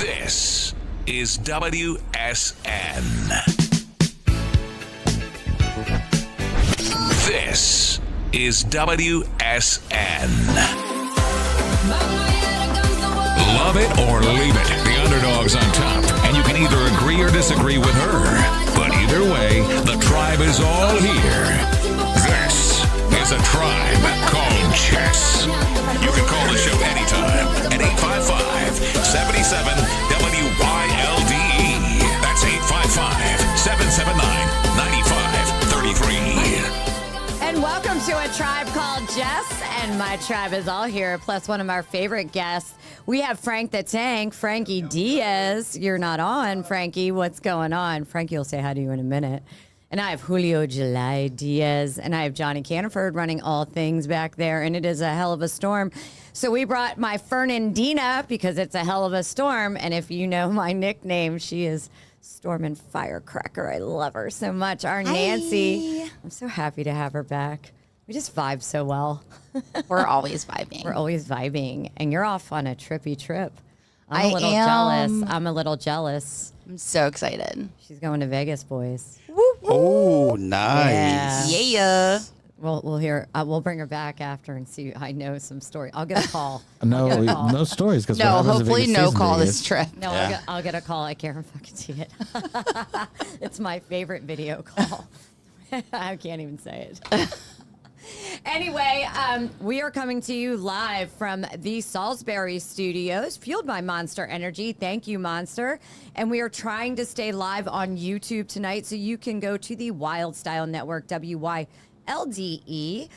This is WSN. This is WSN. Love it or leave it. The underdog's on top, and you can either agree or disagree with her. But either way, the tribe is all here. This is a tribe called Jess. You can call the show anytime at 855-77-WYLDE. That's 855-779-9533. And welcome to a tribe called Jess, and my tribe is all here, plus one of our favorite guests. We have Frank the Tank, Frankie Diaz. You're not on, Frankie. What's going on? Frankie will say hi to you in a minute. And I have Julio July Diaz, and I have Johnny Caniford running all things back there, and it is a hell of a storm. So we brought my Fernandina because it's a hell of a storm, and if you know my nickname, she is Storm and Firecracker. I love her so much. Our Nancy. Hi. I'm so happy to have her back. We just vibe so well. We're always vibing. We're always vibing, and you're off on a trippy trip. I'm I a little am. jealous. I'm a little jealous. I'm so excited. She's going to Vegas, boys. Oh, nice. Yeah. We'll hear. We'll bring her back after and see. I know some story. I'll get a call. No, no stories. Because No, hopefully no call this trip. No, Yeah. I'll get a call. I can't fucking see it. It's my favorite video call. I can't even say it. Anyway, we are coming to you live from the Salisbury studios, fueled by Monster Energy. Thank you, Monster. And we are trying to stay live on YouTube tonight, so you can go to the Wylde Style Network, WYLDE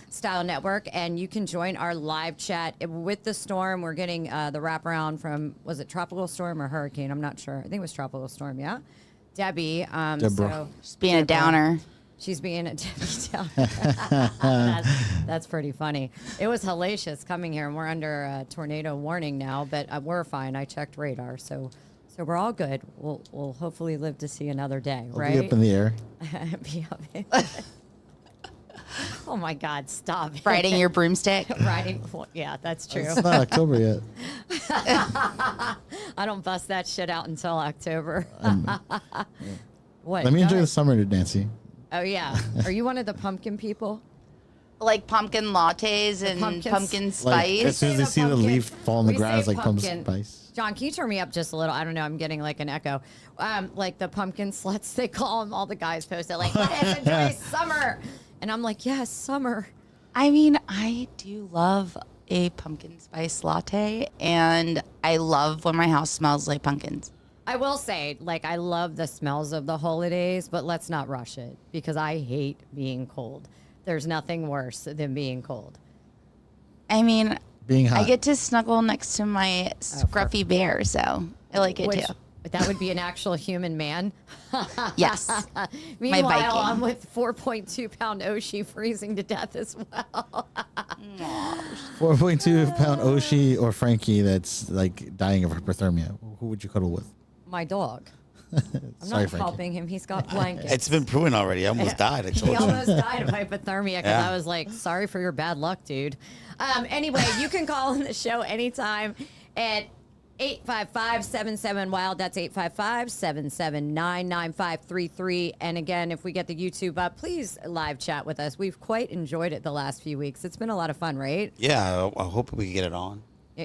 Style Network, and you can join our live chat. With the storm, we're getting the wraparound from, was it tropical storm or hurricane? I'm not sure. I think it was tropical storm, yeah? Debbie. Deborah. So, Just being a downer. she's being a Debbie Downer. That's pretty funny. It was hellacious coming here, and we're under a tornado warning now, but we're fine. I checked radar, so we're all good. We'll hopefully live to see another day, It'll right? be up in the air. Be up in- Oh my God! Stop it. Riding your broomstick. Riding. Well, yeah, that's true. It's not October yet. I don't bust that shit out until October. What? Let me enjoy Go the ahead. summer, Nancy. Oh yeah. Are you one of the pumpkin people? Like pumpkin lattes and pumpkins. pumpkin Like, spice. as soon as they see the Pumpkin. leaf fall on the We ground, it's say like pumpkin pumpkin. spice. John, can you turn me up just a little? I don't know. I'm getting like an echo. Like the pumpkin sluts, they call them. All the guys post it like, let's enjoy summer. And I'm like, yes, summer. I mean, I do love a pumpkin spice latte, and I love when my house smells like pumpkins. I will say, like, I love the smells of the holidays, but let's not rush it because I hate being cold. There's nothing worse than being cold. I mean, Being hot. I get to snuggle next to my scruffy bear, so I like it too. That would be an actual human man. Yes. Meanwhile, Viking. I'm with 4.2 pound Oshi freezing to death as well. 4.2 pound Oshi or Frankie that's like dying of hypothermia. Who would you cuddle with? My dog. I'm Sorry, not Frankie. helping him. He's got blankets. It's been proven already. I almost died. I He told you. almost died of hypothermia because Yeah. I was like, sorry for your bad luck, dude. Anyway, you can call in the show anytime at 855-77-WYLD. That's 855-779-9533. And again, if we get the YouTube up, please live chat with us. We've quite enjoyed it the last few weeks. It's been a lot of fun, right? Yeah, I hope we can get it on.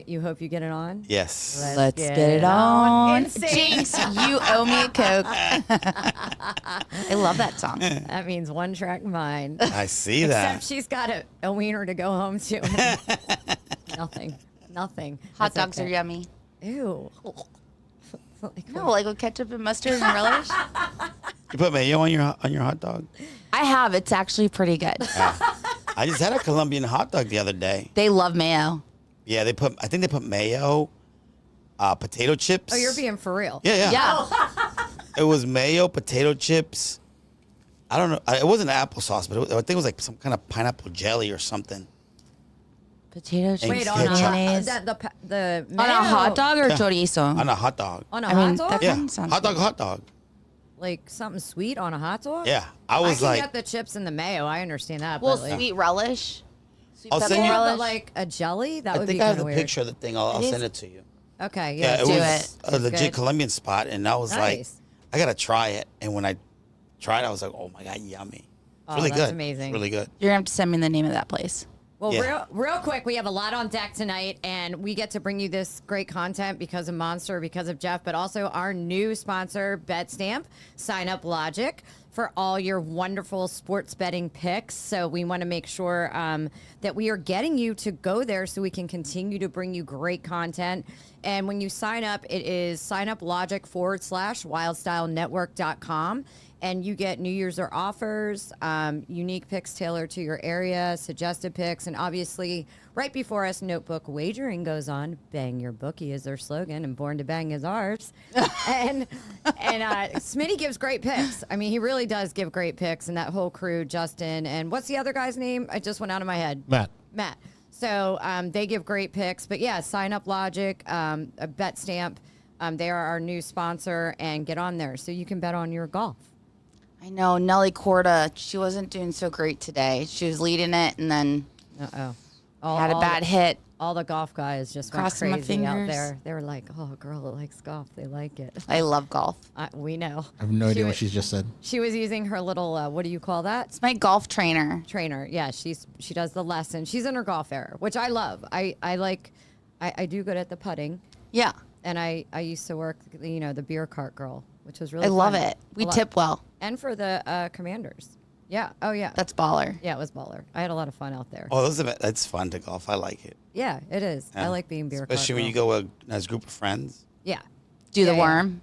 You hope you get it on? Yes. Let's get it on. NSYNC. Jinx, you owe me a Coke. I love that song. That means one track mind. I see Except that. she's got a wiener to go home to. Nothing. Hot That's dogs okay. are yummy. Ew. Like, No, like with ketchup and mustard and relish. You put mayo on your hot dog? I have. It's actually pretty good. I just had a Colombian hot dog the other day. They love mayo. Yeah, I think they put mayo, potato chips. Oh, you're being for real. Yeah. Yeah. It was mayo, potato chips. I don't know. It wasn't applesauce, but I think it was like some kind of pineapple jelly or something. Potato chips, Wait, on a- mayonnaise. the On a hot dog or chorizo? On a hot dog. On a I hot mean, dog? that- Yeah, sounds hot dog. Like something sweet on a hot dog? Yeah, I was I like, can get the chips and the mayo. I understand that. Well, but like, sweet relish. Sweet I'll pepper send you- yeah, relish. but like a jelly? That I would be think I have kind the of weird. picture of the thing. I'll It is- send it to you. Okay, Yeah, yeah, it do was it. a legit Good. Colombian spot, and I was like, Nice. I gotta try it. And when I tried it, I was like, oh my god, yummy. It's Oh, really that's good. amazing. It's really good. You're gonna have to send me the name of that place. Well, Yeah. real quick, we have a lot on deck tonight, and we get to bring you this great content because of Monster, because of Jeff, but also our new sponsor, BetStamp. Sign up Logic for all your wonderful sports betting picks. So we want to make sure that we are getting you to go there so we can continue to bring you great content. And when you sign up, it is signupllogic.com/wildstylenetwork.com. And you get New Year's or offers, unique picks tailored to your area, suggested picks, and obviously, right before us, Notebook Wagering goes on. Bang your bookie is their slogan, and Born to Bang is ours. and Smitty gives great picks. I mean, he really does give great picks, and that whole crew, Justin, and what's the other guy's name? It just went out of my head. Matt. So they give great picks. But yeah, sign up Logic, BetStamp. They are our new sponsor, and get on there so you can bet on your golf. I know Nelly Corda. She wasn't doing so great today. She was leading it, and then had a bad hit. All the golf guys just Crossing my went crazy out fingers. there. They were like, "Oh, a girl that likes golf, they like it." I love golf. We know. I have no idea what was- she's just said. She was using her little what do you call that? It's my golf trainer. Trainer. Yeah, she does the lesson. She's in her golf era, which I love. I like. I do good at the putting, Yeah, and I used to work the beer cart girl, which was really I love fun. it. We A lot- tip well. and for the Commanders. Yeah. Oh yeah. That's baller. Yeah, it was baller. I had a lot of fun out there. Oh, that's fun to golf. I like it. Yeah, it is. I Yeah. like being beer cart Especially when girl. you go as a group of friends. Yeah. Do the Yeah, yeah. worm.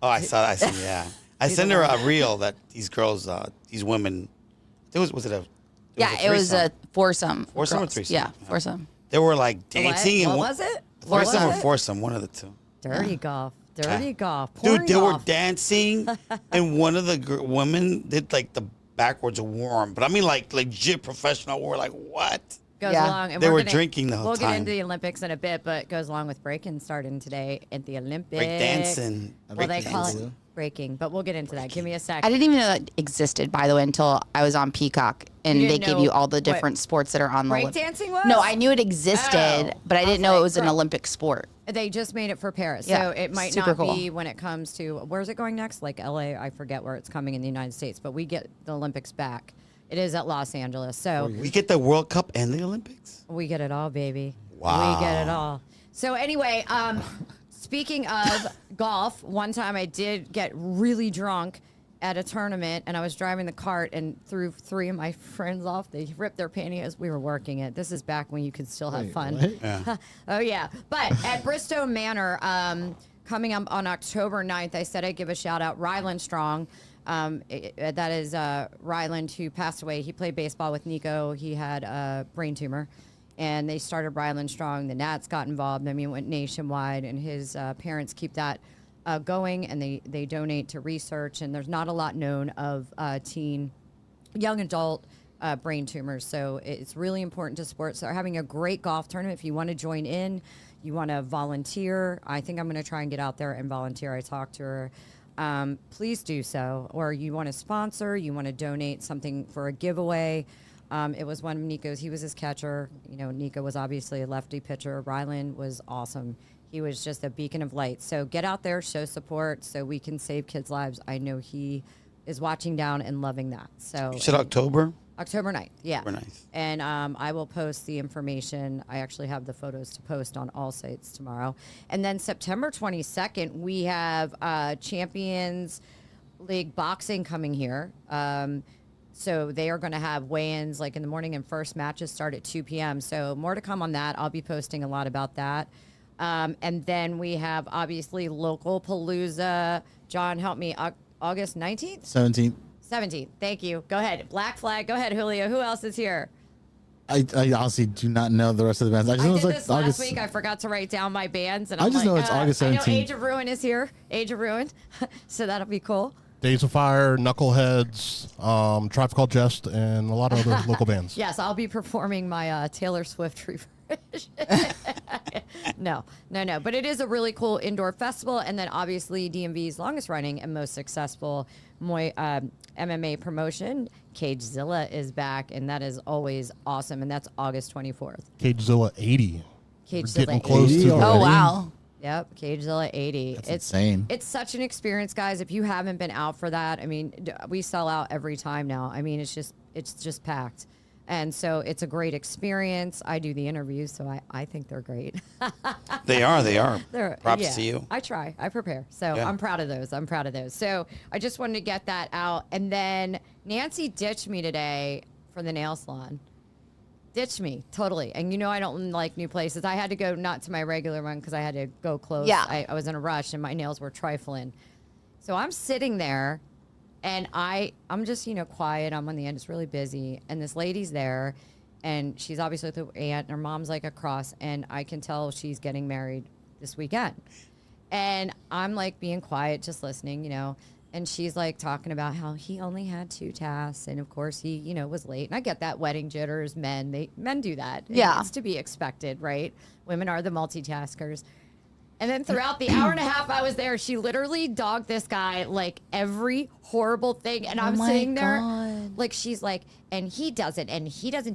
Oh, I saw. Yeah. I Do sent the her worm. a reel that these girls, these women. Was it a? It was a foursome. Foursome or Girls. threesome? Yeah, foursome. They were like What? dancing. What and was it? Foursome What or was it? foursome, one of the two. Dirty golf. Dirty golf. Dude, Porn they were golf. dancing, and one of the women did like the backwards worm, but I mean like legit professional. We're like, what? Goes Yeah. along. And They we're were gonna- drinking the whole We'll get time. into the Olympics in a bit, but goes along with breaking starting today at the Olympics. Break dancing. Well, they call it dancing. breaking, but we'll get into that. Give me a sec. I didn't even know that existed, by the way, until I was on Peacock, and You they didn't give know you all the what different sports that are on the breakdancing was? No, I knew it existed, Oh. but I I didn't was know like, it was an bro. Olympic sport. They just made it for Paris, Yeah, so it might super not cool. be when it comes to where's it going next? Like LA, I forget where it's coming in the United States, but we get the Olympics back. It is at Los Angeles, so We get the World Cup and the Olympics. we get it all, baby. Wow. We get it all. So anyway, speaking of golf, one time I did get really drunk at a tournament, and I was driving the cart and threw three of my friends off. They ripped their pantyhose. We were working it. This is back when you could still have Wait, fun. what? Yeah. Oh, yeah. But at Bristow Manor, coming up on October 9th, I said I'd give a shout out. Ryland Strong. That is Ryland, who passed away. He played baseball with Nico. He had a brain tumor. And they started Ryland Strong. The Nats got involved. I mean, it went nationwide. And his parents keep that going. And they donate to research. And there's not a lot known of young adult brain tumors. So it's really important to support. So they're having a great golf tournament. If you want to join in, you want to volunteer. I think I'm going to try and get out there and volunteer. I talked to her. Please do so. Or you want to sponsor, you want to donate something for a giveaway. It was one of Nico's. He was his catcher. You know, Nico was obviously a lefty pitcher. Ryland was awesome. He was just a beacon of light. So get out there, show support so we can save kids' lives. I know he is watching down and loving that. So You said October? October 9th, yeah. October 9th. And I will post the information. I actually have the photos to post on all sites tomorrow. And then September 22nd, we have Champions League Boxing coming here. So they are going to have weigh-ins like in the morning, and first matches start at 2 p.m. So more to come on that. I'll be posting a lot about that. And then we have obviously local Palooza. John, help me. August 19th? 17th. 17th. Thank you. Go ahead. Black Flag. Go ahead, Julio. Who else is here? I honestly do not know the rest of the bands. I just I know did it's like this August. last week. I forgot to write down my bands, and I I'm just like, know it's August I know 17th. Age of Ruin is here. Age of Ruin, so that'll be cool. Days of Fire, Knuckleheads, Tribe Called Jest, and a lot of other local bands. Yes, I'll be performing my Taylor Swift reversion. No. But it is a really cool indoor festival, and then obviously DMV's longest running and most successful MMA promotion, Cagezilla, is back, and that is always awesome, and that's August 24th. Cagezilla 80. We're Cagezilla getting close 80 to already? Oh, wow. Yep, Cagezilla 80. That's it's insane. It's such an experience, guys. If you haven't been out for that, I mean, we sell out every time now. I mean, it's just packed. And so it's a great experience. I do the interviews, so I think they're great. They are. Props yeah, to you. I try. I prepare. So Yeah. I'm proud of those. So I just wanted to get that out. And then Nancy ditched me today for the nail salon. Ditched me totally. And you know I don't like new places. I had to go not to my regular one because I had to go close. Yeah. I was in a rush and my nails were trifling. So I'm sitting there and I'm just, quiet. I'm on the end. It's really busy. And this lady's there and she's obviously with her aunt and her mom's like across. And I can tell she's getting married this weekend. And I'm like being quiet, just listening, And she's like talking about how he only had 2 tasks, and of course he, was late. And I get that, wedding jitters, men do that. Yeah. It's to be expected, right? Women are the multitaskers. And then throughout the hour and a half I was there, she literally dogged this guy like every horrible thing. And I'm my sitting there, God. like she's like, and he doesn't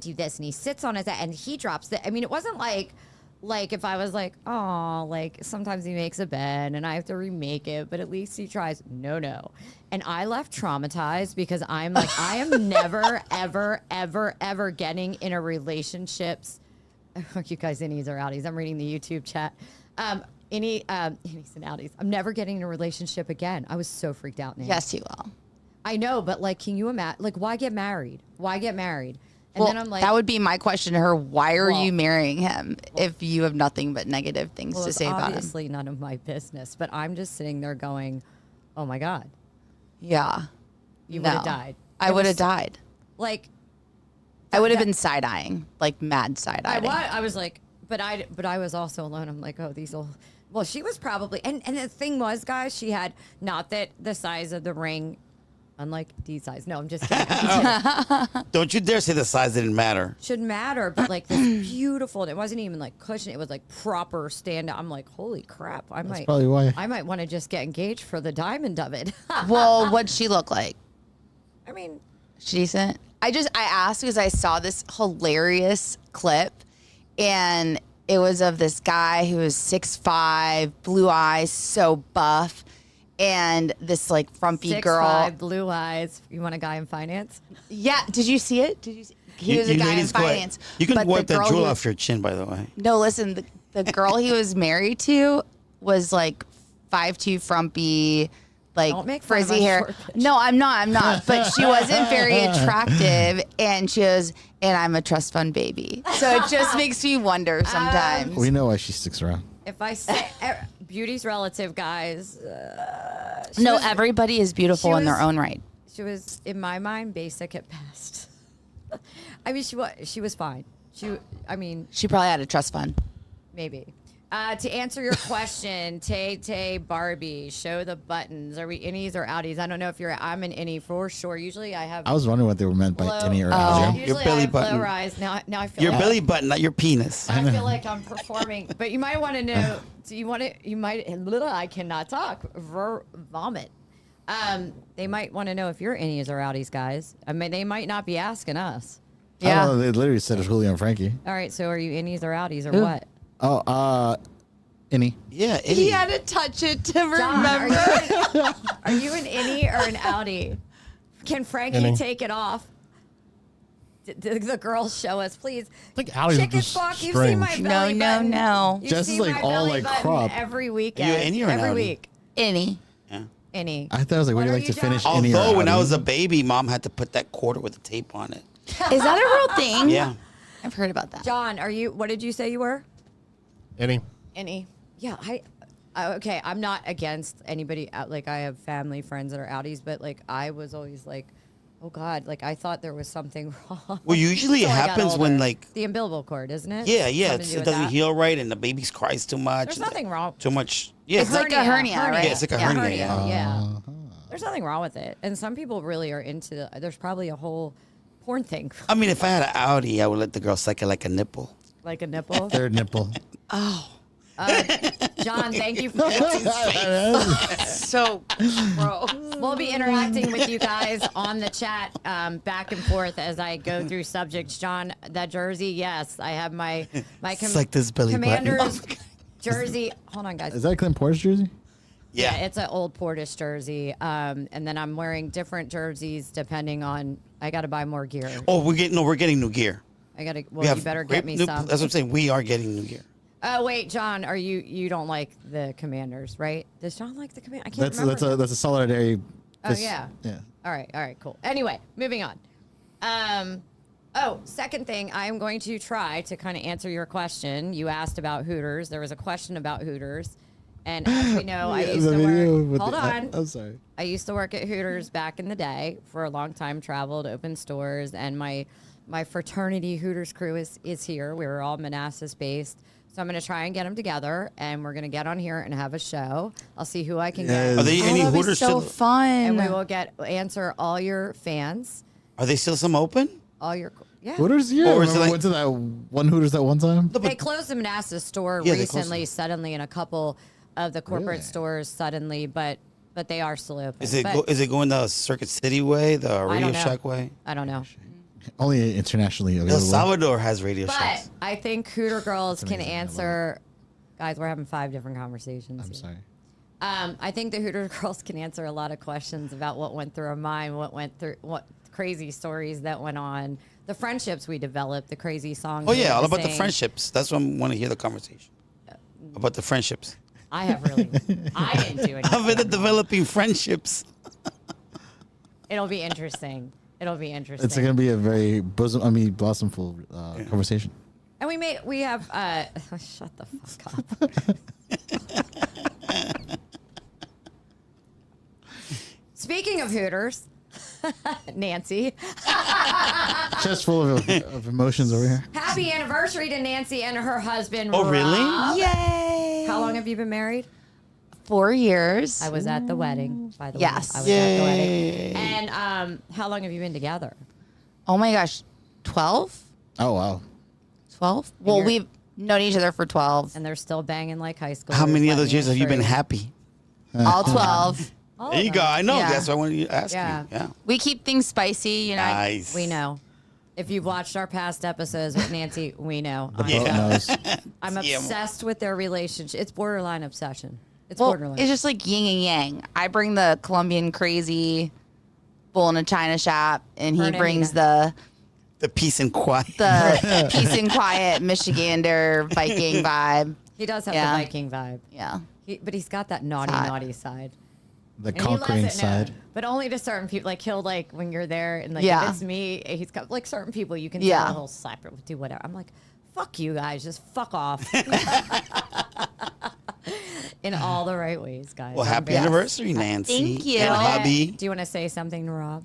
do this, and he sits on his and he drops it. I mean, it wasn't like if I was like, oh, like sometimes he makes a bed and I have to remake it, but at least he tries. No. And I left traumatized because I'm like, I am never, ever, ever, ever getting in a relationships. You guys, innies or outies. I'm reading the YouTube chat. Innies and outies. I'm never getting in a relationship again. I was so freaked out, Nancy. Yes, you will. I know, but like, can you imagine? Like, why get married? And Well, then I'm like, that would be my question to her. Why are Well- you marrying him if you have nothing but negative things well, to it's say about him? obviously none of my business, but I'm just sitting there going, oh my God, Yeah. you No. would have died. I It would was have died. Like, I would have that- been side-eyeing, like mad side-eyeing. I was like, but I was also alone. I'm like, oh, these will. Well, she was probably, and the thing was, guys, she had not that the size of the ring, unlike Dee's size. No, I'm just kidding. Don't you dare say the size didn't matter. Shouldn't matter, but like this beautiful. It wasn't even like cushion. It was like proper stand up. I'm like, holy crap! probably why. I might want to just get engaged for the diamond of it. Well, what'd she look like? I mean, She decent? I asked because I saw this hilarious clip, and it was of this guy who was 6'5", blue eyes, so buff, and this like frumpy girl. 6'5", blue eyes. You want a guy in finance? Yeah, did you see it? Did you see? He was a You guy in ladies go ahead. finance. You can but wipe the that girl jewel who- off your chin, by the way. No, listen, the girl he was married to was like 5'2", frumpy, like Don't make fun of frizzy us hair. short bitches. No, I'm not. But she wasn't very attractive, and she was, and I'm a trust fund baby. So it just makes me wonder sometimes. We know why she sticks around. If I say beauty's relative, guys. No, everybody is beautiful she in their was- own right. She was, in my mind, basic at best. I mean, she was fine. She She probably had a trust fund. maybe. To answer your question, Tay Barbie, show the buttons. Are we innies or outies? I don't know if I'm an innie for sure. Usually I have. I was wondering what they were meant by low- any or Oh. outie. Usually Your belly I have button. low rise. Now I feel Your like, belly button, not your penis. I feel like I'm performing. But you might want to know. Do you want to? You might. I cannot talk. Vomit. They might want to know if you're innies or outies, guys. I mean, they might not be asking us. I don't know. They literally said it's Julio and Frankie. All right. So are you innies or outies or Who? what? Oh, any. Yeah, He Eddie. had to touch it to John, remember. are you an innie or an outie? Can Frankie Innie. take it off? The girls show us, please. I think outies are Chicken just squawk, you see my strange. belly No, button. no. You Jess see is, like, my all, belly like, button crop. every Are weekend. you an innie or an every outie? week. Any. Yeah. Innie. I thought I was like, would What you are like to you, finish John? any or Although when I outie? was a baby, mom had to put that quarter with the tape on it. Is that a real thing? Yeah. I've heard about that. John, what did you say you were? Any? Innie. Yeah, okay, I'm not against anybody out. Like, I have family, friends that are outies, but like, I was always like, oh God, like I thought there was something wrong. Well, usually it Until I got happens when older. like, The umbilical cord, isn't it? yeah, Something to do it with doesn't that? heal right and the baby cries too much. There's nothing wrong. Too much. Yeah, It's like a hernia, right? Yeah, it's like a hernia, yeah. Yeah. There's nothing wrong with it. And some people really are into there's probably a whole porn thing. I mean, if I had an Audi, I would let the girl suck it like a nipple. Like a nipple. Third nipple. John, thank you for So gross. We'll be interacting with you guys on the chat back and forth as I go through subjects. John, that jersey, yes. I have my Suck this belly button. Commanders Jersey. Hold on, guys. Is that Clint Porter's jersey? Yeah, it's an old Portis jersey. And then I'm wearing different jerseys depending on. I got to buy more gear. Oh, we're getting new gear. I got to. Well, you better get me some. That's what I'm saying. We are getting new gear. Oh wait, John, are you don't like the Commanders, right? Does John like the Commanders? I can't remember. That's a solidarity. Oh yeah. Yeah. All right, cool. Anyway, moving on. Second thing, I am going to try to kind of answer your question. You asked about Hooters. There was a question about Hooters. And as we know, I used to work. Hold on. I'm sorry. I used to work at Hooters back in the day for a long time, traveled, opened stores, and my fraternity Hooters crew is here. We were all Manassas based. So I'm going to try and get them together, and we're going to get on here and have a show. I'll see who I can get. Are there any that'd be Hooters so still? fun. And we will answer all your fans, Are they still some open? all your Hooters? Yeah. Or is it Remember like- we went to that one Hooters that one time? They closed the Manassas store Yeah, they closed recently, them. suddenly, and a couple of the corporate Really? stores suddenly, but they are still open. Is it But is it going the Circuit City way, the I Radio don't know. Shack way? I don't know. Only internationally El available. Salvador has Radio But Shacks. I think Hooter girls can amazing. I love answer. Guys, we're having 5 different conversations. I'm here. sorry. I think the Hooter girls can answer a lot of questions about what went through our mind, what crazy stories that went on, the friendships we developed, the crazy songs. Oh we yeah, had all to about the sing. friendships. That's what I want to hear the conversation about the friendships. I didn't do it. I've been developing friendships. It'll be interesting. It's going to be a very blossomful conversation. And we have shut the fuck up. Speaking of Hooters, Nancy, Chest full of emotions over here. happy anniversary to Nancy and her husband. Oh, really? Rob. Yay! How long have you been married? 4 years. I was at the wedding, by the Yes. way. I was at the wedding. Yay. And how long have you been together? Oh my gosh, 12? Oh, wow. 12? Well, you're- we've known each other for 12. And they're still banging like high school. How many of those years have you been happy? All 12. There you go. I know. Yeah. That's what I wanted to ask Yeah. you. Yeah. We keep things spicy, you know. Nice. We know. If you've watched our past episodes with Nancy, we know. The boat knows. I'm Yeah. obsessed with their relationship. It's borderline obsession. It's Well, borderline. it's just like yin and yang. I bring the Colombian crazy bull in a china shop, and he Her and brings Anita. The peace and quiet. the peace and quiet Michigander Viking vibe. He does have Yeah. the Viking vibe. Yeah. But he's got that naughty, hot. naughty side. The And he lets conquering it know. side. But only to certain people. Like, he'll, like, when you're there, and, like, Yeah. if it's me, he's got, like, certain people you can Yeah. tell he'll slap it, do whatever. I'm like, fuck you guys. Just fuck off. In all the right ways, guys. Well, I'm happy very- anniversary, Nancy. Thank you. And hubby. Do you want to say something to Rob?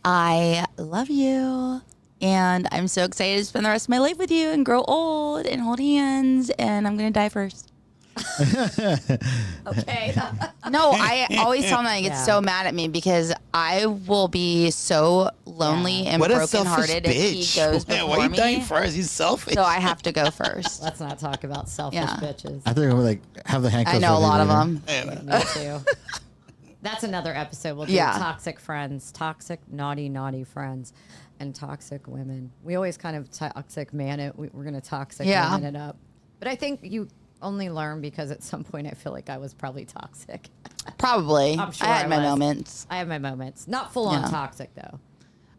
I love you. And I'm so excited to spend the rest of my life with you and grow old and hold hands. And I'm going to die first. Okay. No, I always tell him that he gets Yeah. so mad at me because I will be so lonely and What a selfish brokenhearted if he bitch. goes Yeah, before why you me. dying first? He's selfish. So I have to go first. Let's not talk about selfish Yeah. bitches. I think I'm going to have the handcuffs. I know a ready lot of later. them. Me too. That's another episode. We'll do Yeah. toxic friends, toxic, naughty friends, and toxic women. We always kind of toxic man it. We're going to toxic Yeah. women it up. But I think you only learn because at some point I feel like I was probably toxic. Probably. I'm sure I had I my was. moments. I have my moments. Not full on Yeah. toxic, though.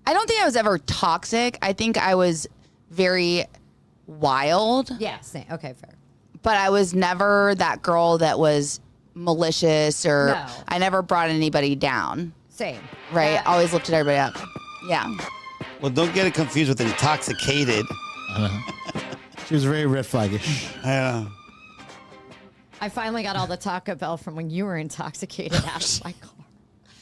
I don't think I was ever toxic. I think I was very wild, Yeah, same. Okay, fair. but I was never that girl that was malicious or No. I never brought anybody down. Same. Right? That- Always lifted everybody up. Yeah. Well, don't get it confused with intoxicated. She was very red flaggish. I finally got all the Taco Bell from when you were intoxicated out of my car.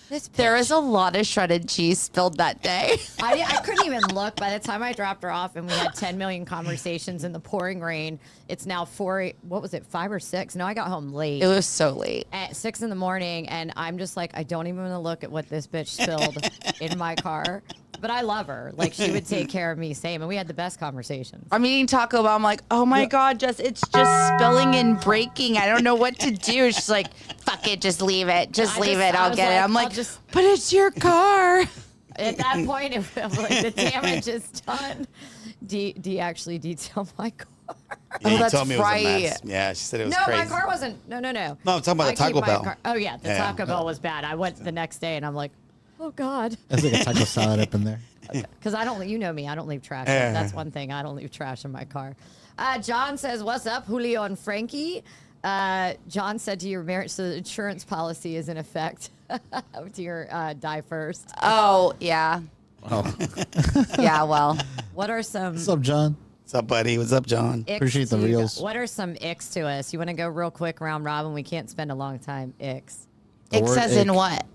This There bitch. was a lot of shredded cheese spilled that day. I couldn't even look. By the time I dropped her off and we had 10 million conversations in the pouring rain, it's now 5 or 6? No, I got home late. It was so late. At 6 in the morning, and I'm just like, I don't even want to look at what this bitch spilled in my car. But I love her. Like, she would take care of me, same. And we had the best conversations. I'm eating Taco Bell. I'm like, oh my God, Jess, it's just spilling and breaking. I don't know what to do. She's like, fuck it, just leave it. Just leave it. I I'll was get it. like, I'm I'll like, just- but it's your car. At that point, it was like the damage is done. Do you actually detail my car? Yeah, you that's told me it was right. a mess. Yeah, she said it was No, crazy. my car wasn't. No. No, I'm talking about the Taco Bell. Oh yeah, the Yeah. Taco Bell was bad. I went the next day and I'm like, oh God. There's like a taco salad up in there. Because I don't, you know me, I don't leave trash. Yeah. That's one thing. I don't leave trash in my car. John says, "What's up, Julio and Frankie?" John said to your marriage, so the insurance policy is in effect to your die first. Oh, yeah. Oh, Yeah, well. What are some what's up, John? What's up, buddy? What's up, John? icks Appreciate the to you reels. guys? What are some icks to us? You want to go real quick round robin? We can't spend a long time. Icks. The It word says in ick. what?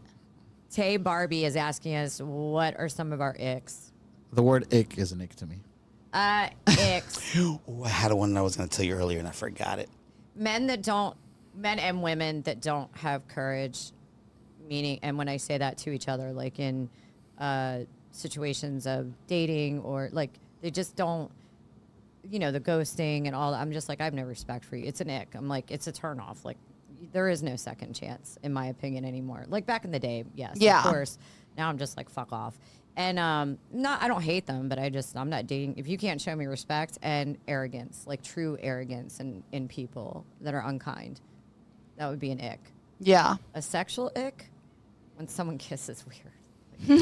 Tay Barbie is asking us, what are some of our icks? The word ick is an ick to me. Icks. Oh, I had one I was going to tell you earlier, and I forgot it. Men and women that don't have courage, meaning, and when I say that to each other, like in situations of dating or like they just don't, the ghosting and all that. I'm just like, I have no respect for you. It's an ick. I'm like, it's a turnoff. Like, there is no second chance, in my opinion, anymore. Like back in the day, yes, Yeah. of course. Now I'm just like, fuck off. And I don't hate them, but I'm not dating. If you can't show me respect and arrogance, like true arrogance in people that are unkind, that would be an ick. Yeah. A sexual ick, when someone kisses weird.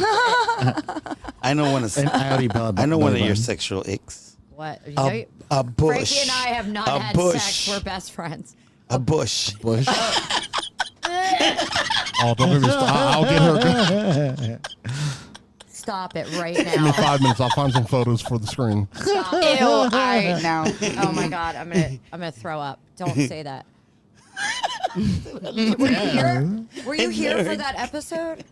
I know one of And I already belly I know one of button. your sexual icks. What? A bush. Frankie and I have not A had bush. sex. We're best friends. A bush. Bush. Oh, don't get me started. I'll get her. Stop it right Give me now. 5 minutes. I'll find some photos for the screen. Stop. Ew, all right, now. Oh my god, I'm gonna throw up. Don't say that. Were you here for that episode?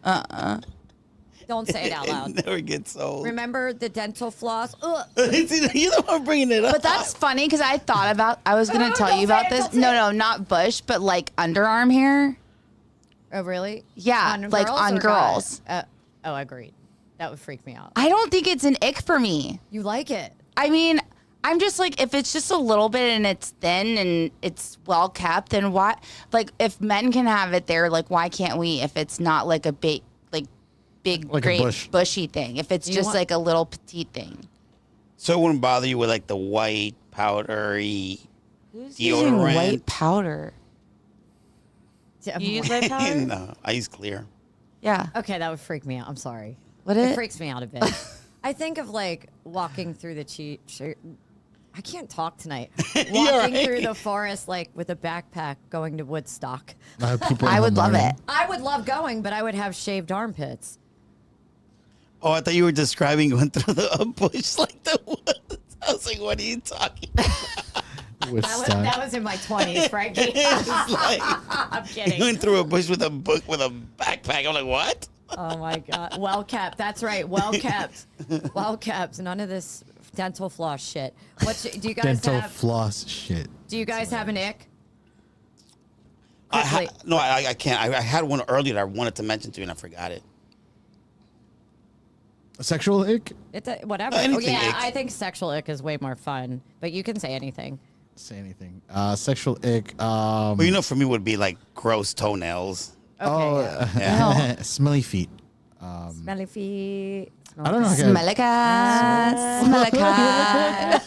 Don't say it out loud. It never gets old. Remember the dental floss? Ugh. You're the one bringing it up. But that's funny because I was going No, to tell don't you say about it, this. don't say No, it. not bush, but like underarm hair. Oh really? Yeah, like on or girls. guys? Agreed. That would freak me out. I don't think it's an ick for me. You like it? I mean, I'm just like, if it's just a little bit and it's thin and it's well kept, then why? Like, if men can have it there, like, why can't we? If it's not like a big, Like a great bush. bushy thing. If it's You just want- like a little petite thing. So it wouldn't bother you with like the white powdery Who's using deodorant? white powder? Yeah, You use white powder? No, I use clear. Yeah. Okay, that would freak me out. I'm sorry. Would It it? freaks me out a bit. I think of like walking through the I can't talk tonight. Walking right. through the forest like with a backpack going to Woodstock. People in I the would love morning. it. I would love going, but I would have shaved armpits. Oh, I thought you were describing going through the bush like the woods. I was like, what are you talking about? Woodstock. That was in my 20s, Frankie. It's like I'm you kidding. went through a bush with a book with a backpack. I'm like, what? Oh my God. Well kept. That's right. Well kept. Well kept. None of this dental floss shit. Do you guys Dental have? floss shit. Do you guys have an ick? I Quickly. I can't. I had one earlier that I wanted to mention to you and I forgot it. A sexual ick? Whatever. Anything yeah, ick. I think sexual ick is way more fun, but you can say anything. Say anything. Sexual ick. Well, you know, for me would be like gross toenails. Oh, yeah. smelly feet. Smelly feet. I don't know. Smell like a, smell like a.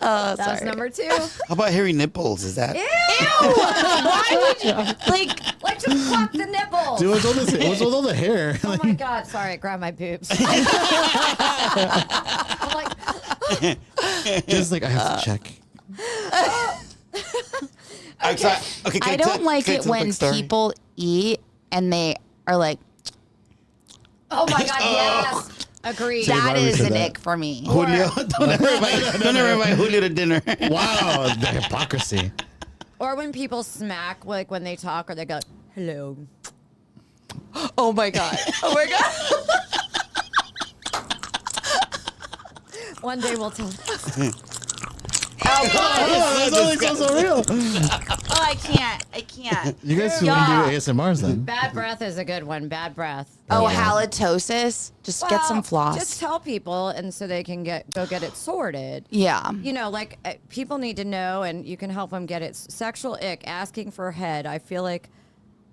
Oh, That was sorry. number 2. How about hairy nipples? Is that? Why would you, like, Like just pluck the nipples. Dude, what's with all the hair? Oh my God! Sorry, I grabbed my boobs. I'm like, Just like I have to check. Okay, I don't like it when people eat and they are like, oh my God! Yes, agreed. Say that Barbie is said an that. ick for me. Julio, don't ever invite Julio to dinner. Wow, the hypocrisy. Or when people smack, like when they talk, or they go, "Hello." Oh my God. Oh my God. One day we'll tell. That's only so real. Oh, I can't. You guys can Yeah. do ASMRs then. Bad breath is a good one. Bad breath. Oh, halitosis. Just get some Well, floss. Just tell people, and so they can go get it sorted. Yeah. You know, like people need to know, and you can help them get it. Sexual ick, asking for head. I feel like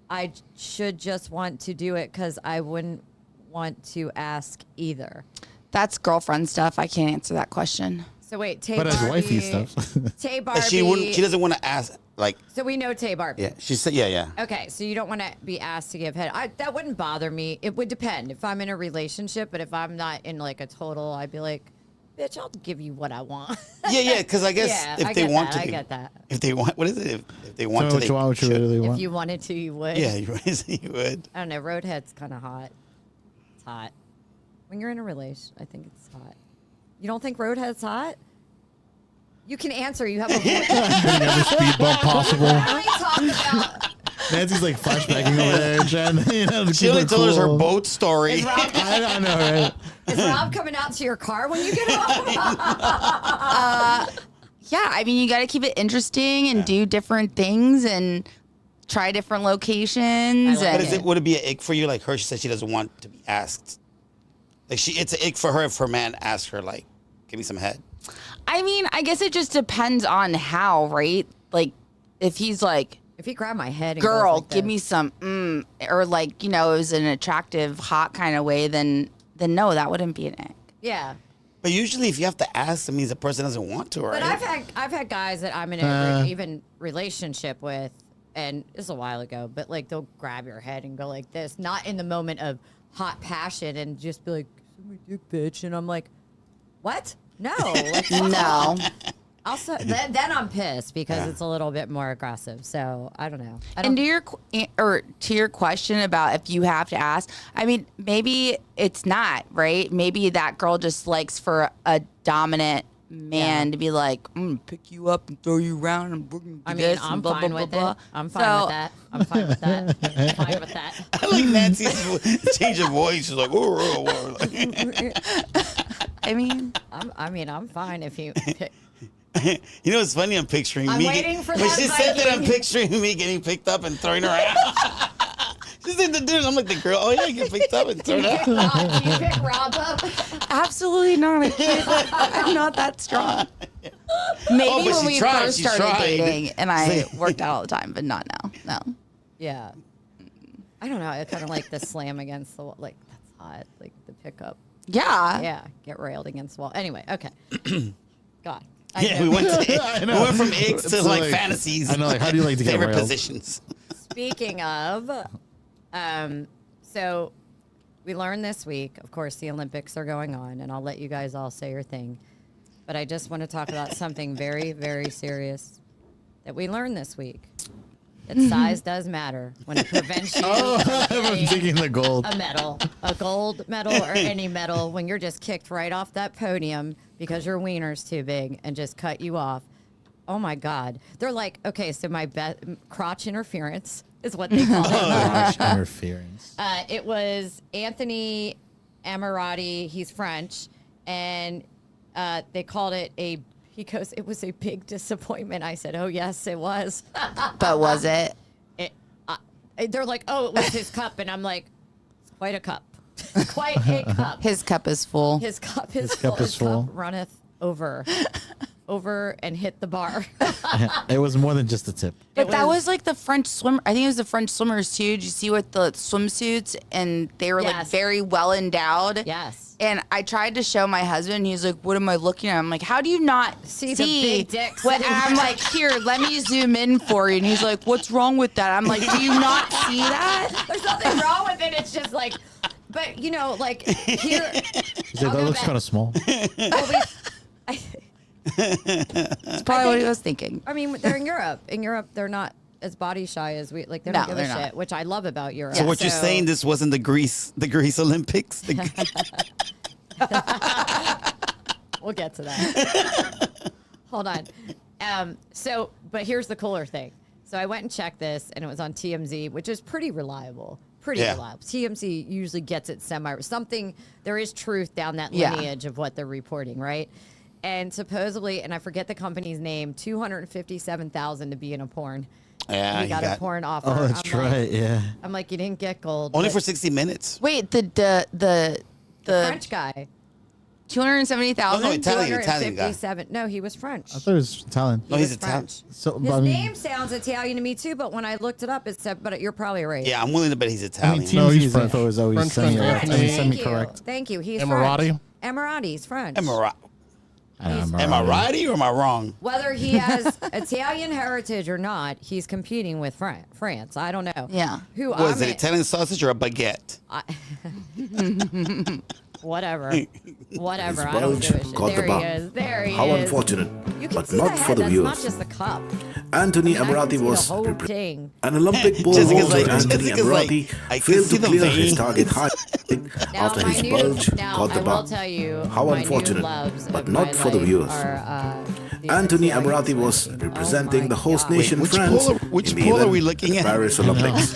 I should just want to do it because I wouldn't want to ask either. That's girlfriend stuff. I can't answer that question. So wait, Tay But as Barbie, wifey stuff. Tay Barbie. She doesn't want to ask. Like, So we know Tay Barbie. yeah, she said, yeah. Okay, so you don't want to be asked to give head. That wouldn't bother me. It would depend if I'm in a relationship, but if I'm not in like a total, I'd be like, bitch, I'll give you what I want. Yeah, because I guess Yeah, if they want to, I get that. If they want, what is it? If they want So to, they what you should. really If want. you wanted to, you would. Yeah, you would. I don't know. Roadhead's kind of hot. It's hot. When you're in a relation, I think it's hot. You don't think Roadhead's hot? You can answer. You have a voice. Hitting every speed bump possible. Let me talk about. Nancy's like flashbacking over there, Jen. You know, to She keep only her told us her cool. boat story. Is Rob, I don't know, right? is Rob coming out to your car when you get home? Yeah, I mean, you got to keep it interesting and do different things and try different locations. I like And But would it be an ick for you? Like her, she said she doesn't want to be asked. Like it's an ick for her if her man asks her, like, give me some head. I mean, I guess it just depends on how, right? Like, if he's like, If he grabbed my head and goes girl, like give this. me some, or like, you know, it was an attractive, hot kind of way, then no, that wouldn't be an ick. Yeah. But usually, if you have to ask, it means the person doesn't want to, right? But I've had guys that I'm in a even relationship with, and this is a while ago, but like they'll grab your head and go like this, not in the moment of hot passion, and just be like, "Suck my dick, bitch," and I'm like, what? No, like, No. Also, then I'm pissed because it's a little bit more aggressive. So I don't know. I don't, And to your question about if you have to ask, I mean, maybe it's not, right? Maybe that girl just likes for a dominant man to be like, I'm gonna pick you up and throw you around and we're gonna do I mean, this I'm and blah, fine blah, with blah, it. blah. I'm fine with that. I'm fine with that. I'm fine with that. I like Nancy's change of voice. She's like, whoa. Like, I mean, I'm fine if you. you know, it's funny. I'm picturing I'm me. waiting for when that she said that, I'm Viking. picturing me getting picked up and thrown around. She said the dude. I'm like the girl. Oh yeah, I get picked up and Do thrown you pick out. do you pick Rob up? absolutely not. I can't. I'm not that strong. Maybe Oh, but when she we tried. first She started tried. dating and I worked out all the time, but not now. No. Yeah. I don't know. I kind of like the slam against the wall. Like, that's hot. Like, the pickup. Yeah. Yeah. Get railed against the wall. Anyway, okay. God. Yeah, we went from eggs to It's like like- fantasies. I know, like, how do you like to get favorite railed? positions? Speaking of, so we learned this week, of course, the Olympics are going on, and I'll let you guys all say your thing. But I just want to talk about something very, very serious that we learned this week. That size does matter when it prevents you from I'm getting digging the gold. a gold medal or any medal when you're just kicked right off that podium because your wiener's too big and just cut you off. Oh my God. They're like, okay, so my crotch interference is what they call it. Gosh, interference. It was Anthony Ammirati. He's French. And they called it he goes, it was a big disappointment. I said, oh, yes, it was. But was it? They're like, oh, it was his cup. And I'm like, it's quite a cup. Quite a cup. His cup is full. His cup is cup full. is full. His cup runneth over and hit the bar. It was more than just a tip. But that was like the French swimmer. I think it was the French swimmers too. Did you see what the swimsuits and they were like Yes. very well endowed? Yes. And I tried to show my husband. He's like, "What am I looking at?" I'm like, "How do you not See see, the big dicks what?" sitting And I'm there. like, "Here, let me zoom in for you." And he's like, "What's wrong with that?" I'm like, "Do you not see that?" There's nothing wrong with it. It's just like, but you know, like here. He said, that looks kind of small. That's probably what he was thinking. I mean, they're in Europe. In Europe, they're not as body shy as we like. They don't No, give a they're not. shit, which I love about Europe. So what you're saying? This wasn't the Greece Olympics. We'll get to that. Hold on. But here's the cooler thing. So I went and checked this, and it was on TMZ, which is pretty reliable. Reliable. TMZ usually gets it something. There is truth down that Yeah. lineage of what they're reporting, right? And supposedly, and I forget the company's name, $257,000 to be in a porn. Yeah, he got a porn offer. Oh, that's I'm right. Yeah. I'm like, you didn't get gold. Only but for 60 minutes. Wait, the French guy. 270,000. Oh, no, Italian guy. 257. No, he was French. I thought it was Italian. No, He he's was Italian. French. So, His I mean, name sounds Italian to me too, but when I looked it up, it said, but you're probably right. Yeah, I'm willing to bet he's I Italian. mean, No, he's TMZ's French. info is always French, semi-correct. French, Thank you. Semi-correct. Thank you. He's Emirati? French. Emirati's French. Emirati. Am I righty or am I wrong? Whether he has Italian heritage or not, he's competing with France. I don't know. Yeah. Who Was it Italian sausage or a baguette? Whatever. His I don't bulge give a shit. caught the There he bump. is. There he How is. unfortunate, You can but see not the for head. the That's viewers. not just the cup. Anthony I can Amrati see was the whole thing. an Olympic pole Jessica's vaulter. like- Anthony Jessica's like, Amrati I can failed see to the clear vein. his target height Now, after his my bulge now caught the I will bump. tell you, How my unfortunate, new loves but of not my for the life viewers. are, the Anthony Italian Amrati was swimming. representing Oh the my host God. nation Which France which in the pole are event we looking at? Paris Olympics.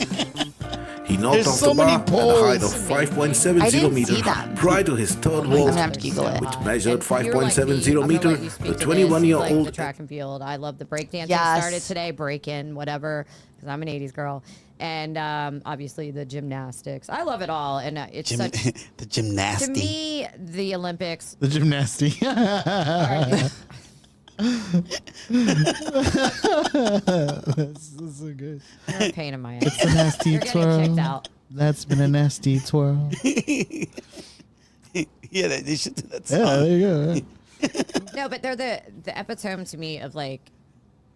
He knocked There's off so the bar many at a height of poles. 5.70 I didn't meters see that. prior to his third I'm vault, gonna have to Google it. which measured And you're like 5.70 me. I'm gonna meter. let you The speak to this. 21-year-old Like the track and field. I love the breakdancing. Yes. Started today, breaking, whatever, because I'm an 80s girl. And obviously the gymnastics. I love it all. And it's such, The gymnastic. to me, the Olympics The gymnasty. are That's so good. they're a pain in my ass. The nasty You're getting twirl. kicked out. That's been a nasty twirl. Yeah, they should do that song. Yeah, there you go. No, but they're the epitome to me of like,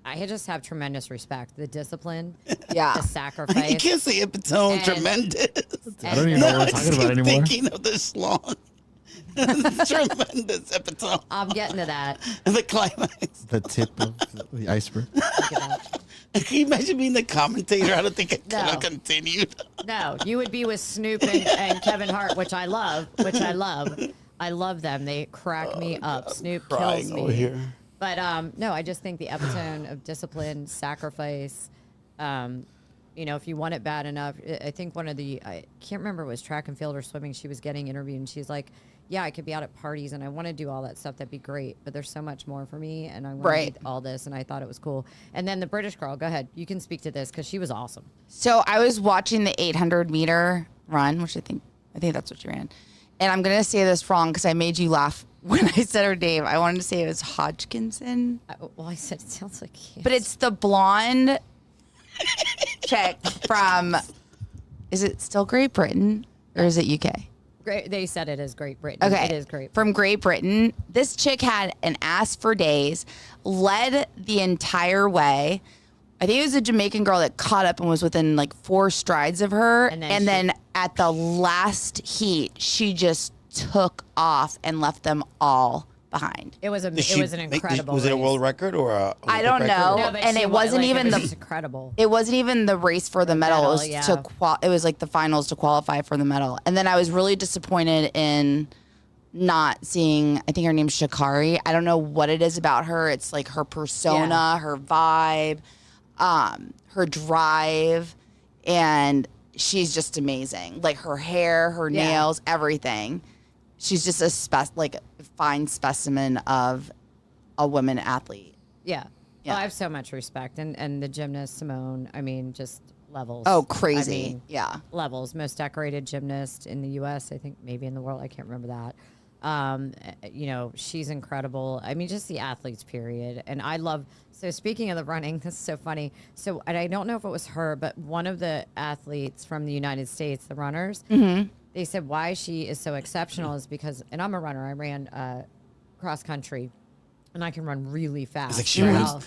I just have tremendous respect. The discipline, Yeah. the You sacrifice. can't say epitome And- tremendous. I don't even know what we're I talking just about keep anymore. thinking of this song. Tremendous epitome. I'm getting to that. The climax. The tip of the iceberg. Look at that. Can you imagine being the commentator? I don't think I could No. have continued. No, you would be with Snoop and Kevin Hart, which I love. I love them. They crack me up. Snoop kills Crying me. over here. But no, I just think the epitome of discipline, sacrifice. If you want it bad enough, I think I can't remember if it was track and field or swimming. She was getting interviewed, and she's like, "Yeah, I could be out at parties, and I want to do all that stuff. That'd be great. But there's so much more for me, and I want Right. to do all this." And I thought it was cool. And then the British girl, go ahead, you can speak to this because she was awesome. So I was watching the 800 meter run, which I think that's what you ran. And I'm gonna say this wrong because I made you laugh when I said her name. I wanted to say it was Hodgkinson, I said it sounds like, but it's the blonde chick from. Is it still Great Britain or is it UK? great. They said it is Great Britain. Okay. It is great. From Great Britain. This chick had an ass for days, led the entire way. I think it was a Jamaican girl that caught up and was within like 4 strides of her. And And then then, at the last heat, she just took off and left them all behind. It was Did it she was an make- incredible. Was it a race. world record or a I Olympic don't record? know. No, but And she it wa- wasn't like, even it was the- just incredible. It wasn't even the race for the medal. medal, It was yeah. it was like the finals to qualify for the medal. And then I was really disappointed in not seeing. I think her name's Sha'Carri. I don't know what it is about her. It's like her persona, Yeah. her vibe, her drive, and she's just amazing. Like her hair, her Yeah. nails, everything. She's just a fine specimen of a woman athlete. Yeah. Yeah. Oh, I have so much respect. And the gymnast, Simone, I mean, just levels. Oh, crazy. I mean, Yeah. levels. Most decorated gymnast in the U.S., I think, maybe in the world. I can't remember that. She's incredible. I mean, just the athletes, period. And I love, so speaking of the running, this is so funny. So, and I don't know if it was her, but one of the athletes from the United States, the runners, they said why she is so exceptional is because, and I'm a runner, I ran cross country. And I can run really fast. It's like she Right? runs.